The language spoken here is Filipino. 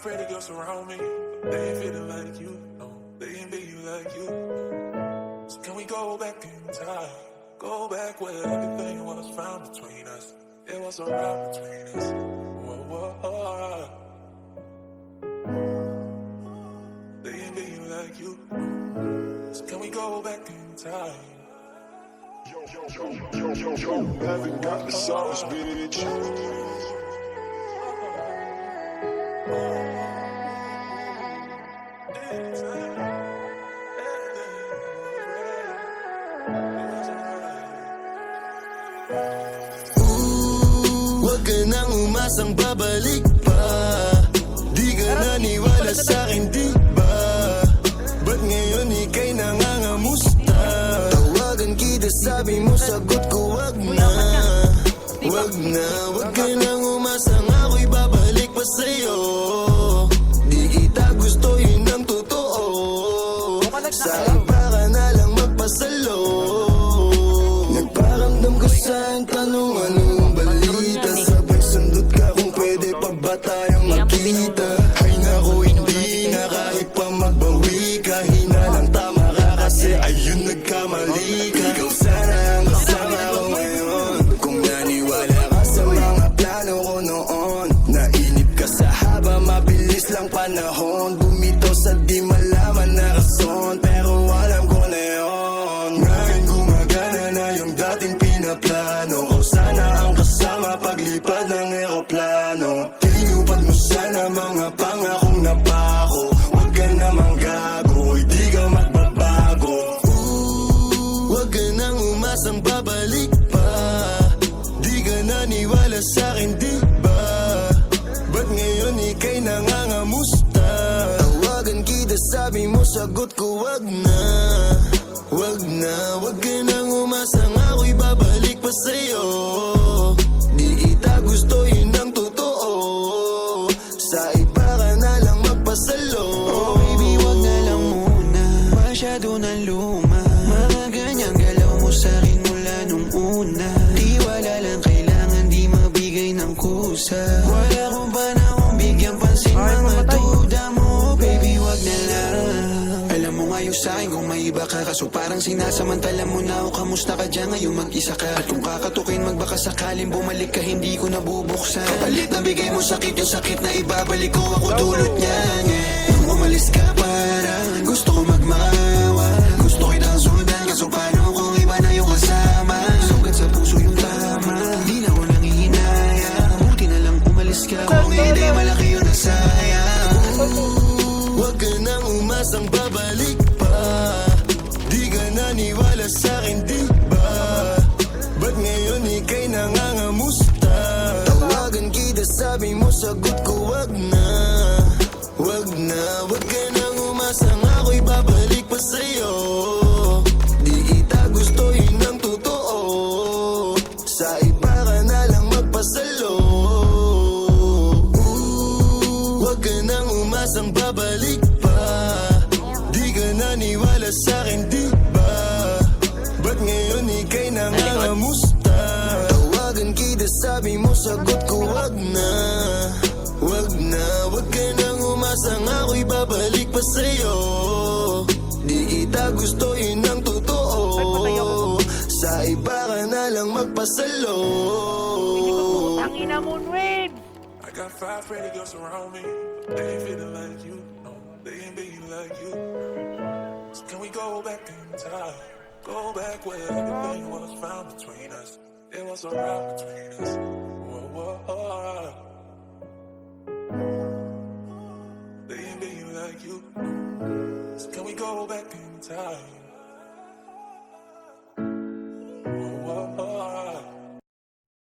5 pretty girls around me, but they ain't feeling like you. No, they ain't being like you. So can we go back in time? Go back where everything was found between us. It was alright between us. Whoa, whoa, whoa. They ain't being like you. So can we go back in time? Yo, haven't got the sauce, bitch. Wag ka nang umasang babalik pa. Di ka naniwala sa'kin, di ba? Ba't ngayon ika'y nangangamusta? Tawagan kita, sabi mo, sagot ko wag na. Wag na, wag ka nang umasang ako'y babalik pa sa'yo. Di kita gusto, yun ang totoo. Sa iba ka na lang magpasalo. Nagparamdam ko sa'yung tanong anong balita. Sabay sundot ka kung pwede pa ba tayong magkita. Ay naku, hindi na kahit pa magbawi ka. Hina lang tama ka kasi ayun nagkamali ka. Ikaw sana ang kasama ko ngayon. Kung naniwala ka sa mga plano ko noon. Nainip ka sa haba, mabilis lang panahon. Bumitaw sa di malaman na rason. Pero alam ko na yun. Ngayon gumagana na yung dating pinaplano ko. Sana ang kasama paglipad ng eroplano. Tinupad mo sana mga pangakong napako. Huwag ka namang gago, hindi ka magbabago. Huwag ka nang umasang babalik pa. Di ka naniwala sa'kin, di ba? Ba't ngayon ika'y nangangamusta? Tawagan kita, sabi mo, sagot ko wag na. Wag na, wag ka nang umasang ako'y babalik pa sa'yo. Di kita gusto, yun ang totoo. Sa iba ka na lang magpasalo. Oh baby, wag na lang muna. Masyado na luma. Mga ganyang galaw mo sa'kin mula nung una. Di wala lang kailangan, di mabigay ng kusa. Wala kong panahon bigyan pansin mga duda mo. Baby, wag na lang. Alam mo ngayon sa'kin kung may iba ka. Kaso parang sinasamantala mo na ako. Kamusta ka dyan ngayon mag-isa ka? At kung kakatukin magbaka sakaling bumalik ka, hindi ko nabubuksan. Kapalit na bigay mo sakit, yung sakit na ibabalik ko ako dulot niyan. Nung umalis ka parang gusto ko magmawa. Gusto kitang sundan, kaso paano kung iba na yung kasama? Sugat sa puso yung tama, di na ko nang ihinaya. Buti na lang umalis ka, kung hindi malaki yung nasayang. Huwag ka nang umasang babalik pa. Di ka naniwala sa'kin, di ba? Ba't ngayon ika'y nangangamusta? Tawagan kita, sabi mo, sagot ko wag na. Wag na, wag ka nang umasang ako'y babalik pa sa'yo. Di kita gusto, yun ang totoo. Sa iba ka na lang magpasalo. Huwag ka nang umasang babalik pa. Di ka naniwala sa'kin, di ba? Ba't ngayon ika'y nangangamusta? Tawagan kita, sabi mo, sagot ko wag na. Wag na, wag ka nang umasang ako'y babalik pa sa'yo. Di kita gusto, yun ang totoo. Sa iba ka na lang magpasalo. Ang ina mo, Wade! I got 5 pretty girls around me, but they ain't feeling like you. No, they ain't being like you. So can we go back in time? Go back where everything was found between us. It was alright between us. Whoa, whoa, whoa. They ain't being like you. So can we go back in time?